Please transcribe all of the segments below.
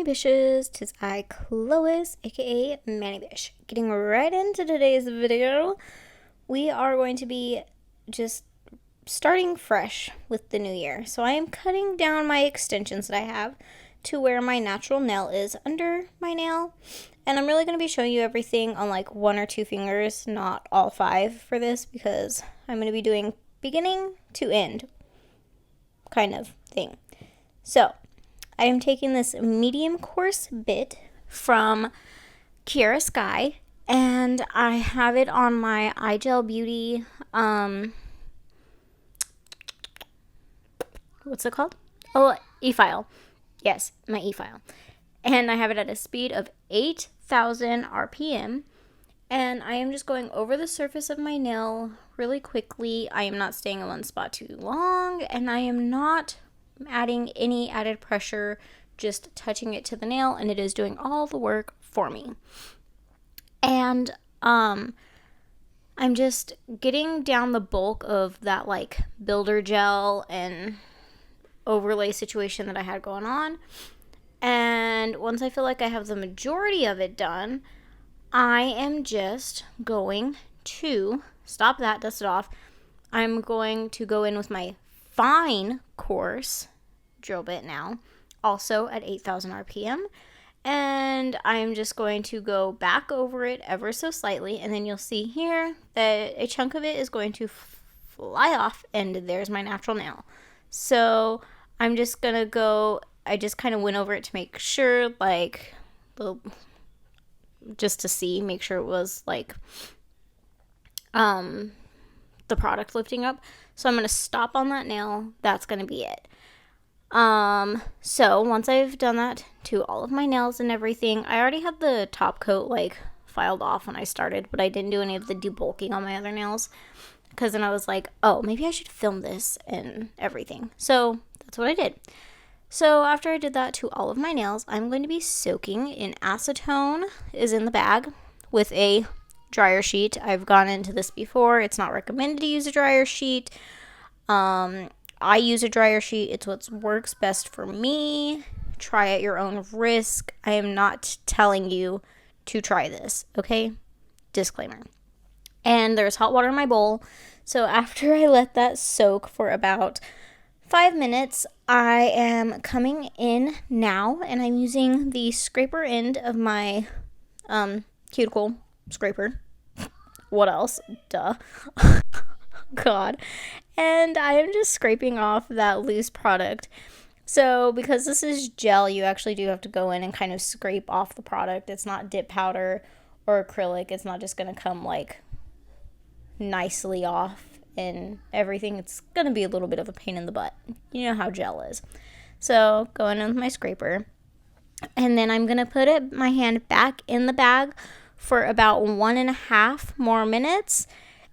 Bishes, 'tis I, Chlois, aka Manny Bish. Getting right into today's video, we are going to be just starting fresh with the new year. So I am cutting down my extensions that I have to where my natural nail is under my nail. And I'm really going to be showing you everything on like 1 or 2 fingers, not all 5 for this, because I'm going to be doing beginning to end kind of thing. So I am taking this medium coarse bit from Kiara Sky, and I have it on my iGel Beauty, what's it called? Oh, e-file. Yes, my e-file. And I have it at a speed of 8,000 RPM, and I am just going over the surface of my nail really quickly. I am not staying in one spot too long, and I am not adding any added pressure, just touching it to the nail, and it is doing all the work for me. And I'm just getting down the bulk of that like builder gel and overlay situation that I had going on. And once I feel like I have the majority of it done, I am just going to stop that, dust it off. I'm going to go in with my fine coarse drill bit now, also at 8,000 RPM, and I'm just going to go back over it ever so slightly, and then you'll see here that a chunk of it is going to fly off, and there's my natural nail. So I'm just gonna go, I just kind of went over it to make sure, like, just to see, make sure it was like the product lifting up. So I'm going to stop on that nail. That's going to be it. So once I've done that to all of my nails and everything, I already had the top coat like filed off when I started, but I didn't do any of the debulking on my other nails, because then I was like, oh, maybe I should film this and everything. So that's what I did. So after I did that to all of my nails, I'm going to be soaking in acetone, is in the bag, with a dryer sheet. I've gone into this before. It's not recommended to use a dryer sheet. I use a dryer sheet. It's what works best for me. Try at your own risk. I am not telling you to try this, okay? Disclaimer. And there's hot water in my bowl. So after I let that soak for about 5 minutes, I am coming in now, and I'm using the scraper end of my cuticle scraper. What else? Duh. God. And I am just scraping off that loose product. So because this is gel, you actually do have to go in and kind of scrape off the product. It's not dip powder or acrylic. It's not just going to come like nicely off and everything. It's going to be a little bit of a pain in the butt. You know how gel is. So going in with my scraper. And then I'm going to put my hand back in the bag for about 1.5 more minutes.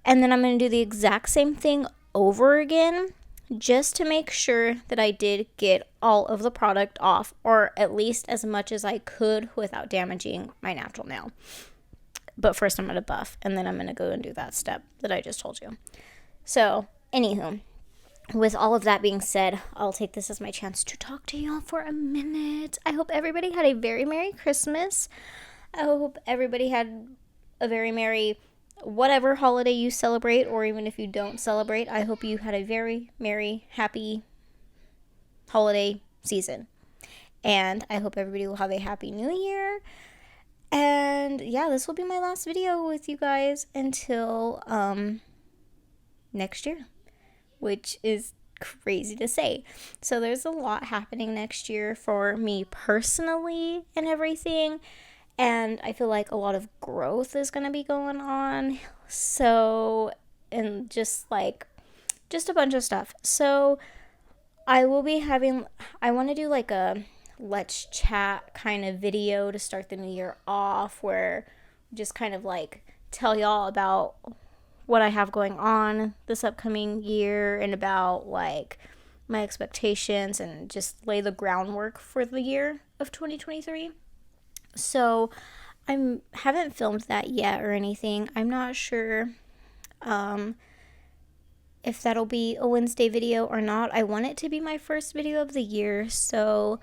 And then I'm going to do the exact same thing over again, just to make sure that I did get all of the product off, or at least as much as I could without damaging my natural nail. But first I'm going to buff, and then I'm going to go and do that step that I just told you. So, anywho, with all of that being said, I'll take this as my chance to talk to y'all for a minute. I hope everybody had a very Merry Christmas. I hope everybody had a very merry whatever holiday you celebrate, or even if you don't celebrate, I hope you had a very merry, happy holiday season. And I hope everybody will have a happy new year. And yeah, this will be my last video with you guys until next year, which is crazy to say. So there's a lot happening next year for me personally and everything. And I feel like a lot of growth is going to be going on. So, and just a bunch of stuff. So, I will be I want to do like a let's chat kind of video to start the new year off, where just kind of like tell y'all about what I have going on this upcoming year and about like my expectations, and just lay the groundwork for the year of 2023. So I haven't filmed that yet or anything. I'm not sure if that'll be a Wednesday video or not. I want it to be my first video of the year, so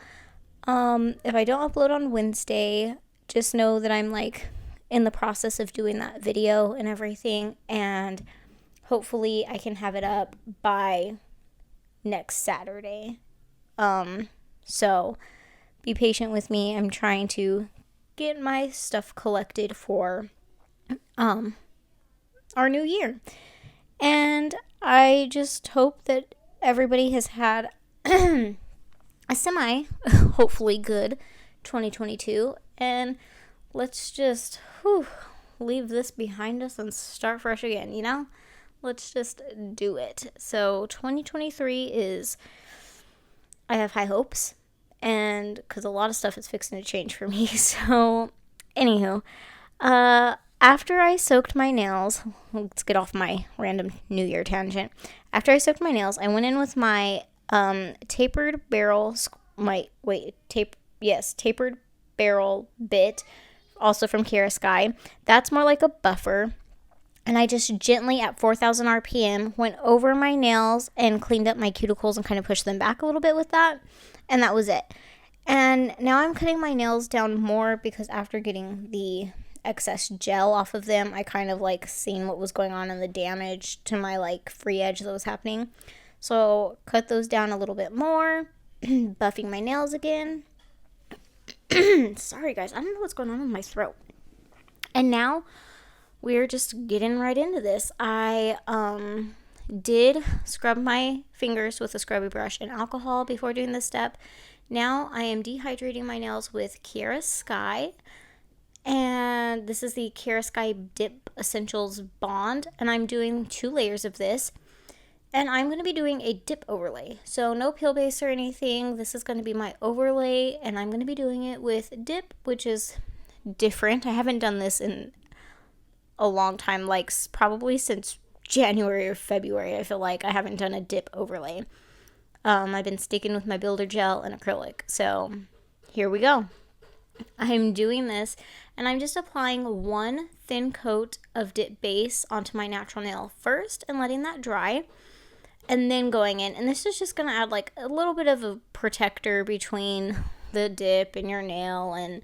If I don't upload on Wednesday, just know that I'm like in the process of doing that video and everything, and hopefully I can have it up by next Saturday. So be patient with me. I'm trying to get my stuff collected for our new year. And I just hope that everybody has had a semi, hopefully good 2022. And let's just leave this behind us and start fresh again, you know? Let's just do it. So 2023 is, I have high hopes, and because a lot of stuff is fixing to change for me. So, anywho, after I soaked my nails, let's get off my random New Year tangent. After I soaked my nails, I went in with my tapered barrel, tapered barrel bit, also from Kiara Sky. That's more like a buffer. And I just gently, at 4,000 RPM, went over my nails and cleaned up my cuticles and kind of pushed them back a little bit with that. And that was it. And now I'm cutting my nails down more because after getting the excess gel off of them, I kind of like seen what was going on and the damage to my like free edge that was happening. So cut those down a little bit more, buffing my nails again. Sorry guys, I don't know what's going on with my throat. And now we're just getting right into this. I did scrub my fingers with a scrubby brush and alcohol before doing this step. Now I am dehydrating my nails with Kiara Sky. And this is the Kiara Sky Dip Essentials Bond. And I'm doing 2 layers of this. And I'm going to be doing a dip overlay. So no peel base or anything. This is going to be my overlay. And I'm going to be doing it with dip, which is different. I haven't done this in a long time, like probably since January or February. I feel like I haven't done a dip overlay. I've been sticking with my builder gel and acrylic. So here we go. I'm doing this and I'm just applying 1 thin coat of dip base onto my natural nail first and letting that dry, and then going in. And this is just going to add like a little bit of a protector between the dip and your nail, and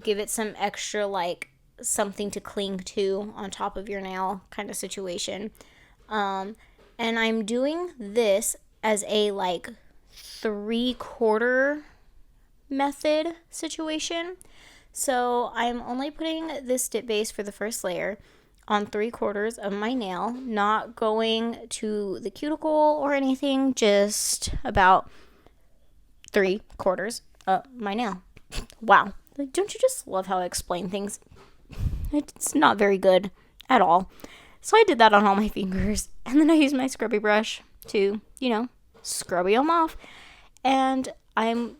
give it some extra like something to cling to on top of your nail kind of situation. And I'm doing this as a like 3/4 method situation. So I'm only putting this dip base for the first layer on 3/4 of my nail, not going to the cuticle or anything, just about 3/4 of my nail. Wow. Like, don't you just love how I explain things? It's not very good at all. So I did that on all my fingers. And then I used my scrubby brush to, scrubby them off. And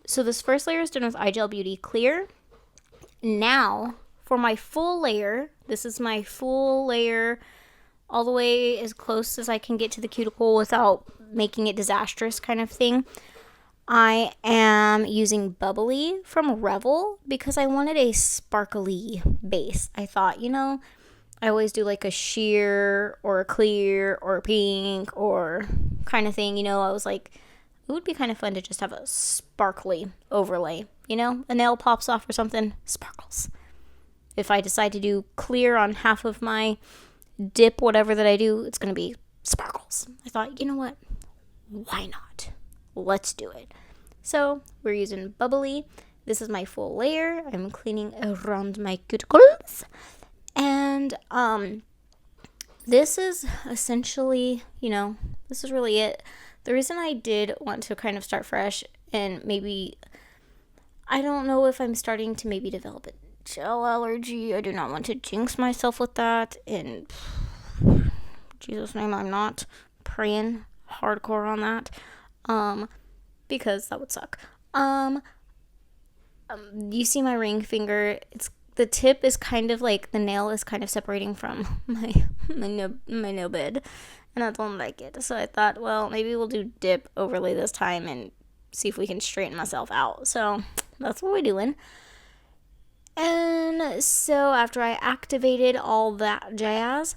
so this first layer is done with iGel Beauty Clear. Now, for my full layer, this is my full layer all the way as close as I can get to the cuticle without making it disastrous kind of thing. I am using Bubbly from Revel because I wanted a sparkly base. I thought, I always do like a sheer or a clear or a pink or kind of thing. I was like, it would be kind of fun to just have a sparkly overlay. A nail pops off or something, sparkles. If I decide to do clear on half of my dip, whatever that I do, it's going to be sparkles. I thought, you know what? Why not? Let's do it. So we're using Bubbly. This is my full layer. I'm cleaning around my cuticles. And this is essentially, this is really it. The reason I did want to kind of start fresh, and maybe, I don't know if I'm starting to maybe develop a gel allergy. I do not want to jinx myself with that. In Jesus' name, I'm not praying hardcore on that. Because that would suck. You see my ring finger, the tip is kind of like, the nail is kind of separating from my nail bed, and I don't like it. So I thought, well, maybe we'll do dip overlay this time and see if we can straighten myself out. So that's what we're doing. And so after I activated all that jazz,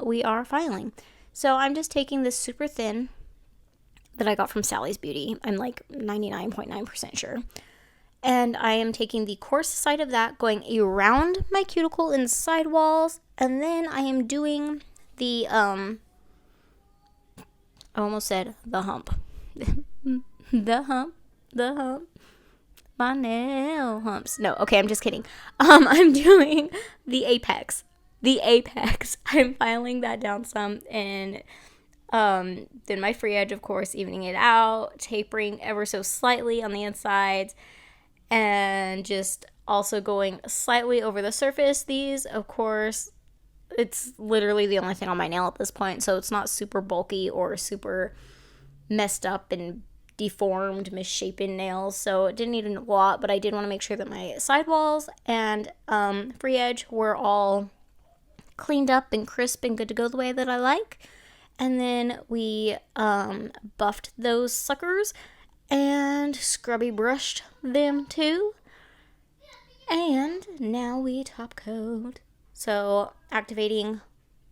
we are filing. So I'm just taking this super thin that I got from Sally's Beauty. I'm like 99.9% sure. And I am taking the coarse side of that, going around my cuticle and sidewalls, and then I am doing the I almost said the hump. the hump. My nail humps. No, okay, I'm just kidding. I'm doing the apex. I'm filing that down some, and then my free edge, of course, evening it out, tapering ever so slightly on the insides, and just also going slightly over the surface. These, of course, it's literally the only thing on my nail at this point, so it's not super bulky or super messed up and deformed, misshapen nails, so it didn't need a lot, but I did want to make sure that my sidewalls and free edge were all cleaned up and crisp and good to go the way that I like. And then we buffed those suckers and scrubby brushed them too. And now we top coat. So activating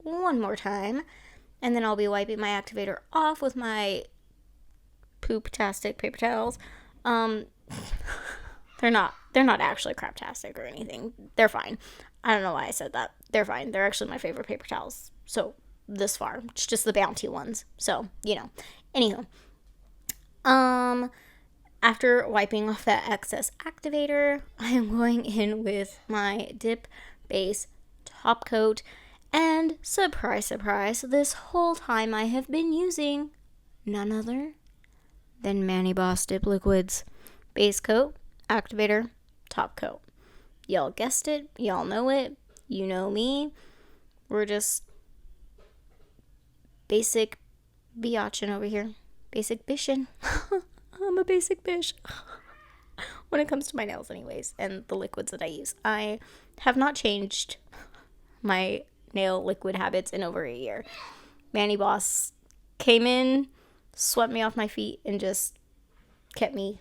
one more time, and then I'll be wiping my activator off with my poop-tastic paper towels. They're not actually crap-tastic or anything. They're fine. I don't know why I said that. They're fine. They're actually my favorite paper towels. So this far, it's just the Bounty ones. So, you know. Anywho, after wiping off that excess activator, I am going in with my Dip Base top coat, and surprise, surprise, this whole time I have been using none other than Manny Boss Dip Liquids base coat, activator, top coat. Y'all guessed it, y'all know it, you know me. We're just basic biatchin' over here. Basic bishin'. I'm a basic bish. When it comes to my nails anyways, and the liquids that I use. I have not changed my nail liquid habits in over a year. Manny Boss came in, swept me off my feet, and just kept me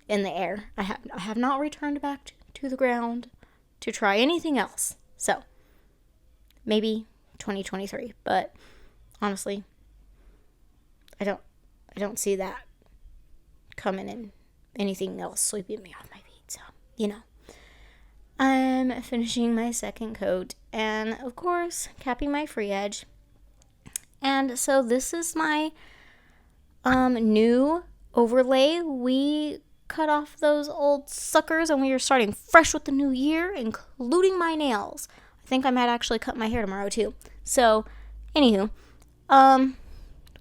in the air. I have not returned back to the ground to try anything else. So, maybe 2023, but honestly, I don't see that coming in anything else sweeping me off my feet. So, you know, I'm finishing my second coat and, of course, capping my free edge. And so this is my new overlay. We cut off those old suckers and we are starting fresh with the new year, including my nails. I think I might actually cut my hair tomorrow too. So, anywho,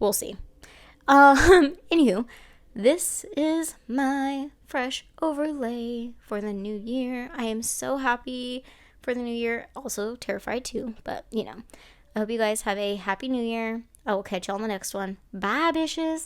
we'll see. Anywho, this is my fresh overlay for the new year. I am so happy for the new year. Also terrified too, but you know. I hope you guys have a happy new year. I will catch you on the next one. Bye, bitches.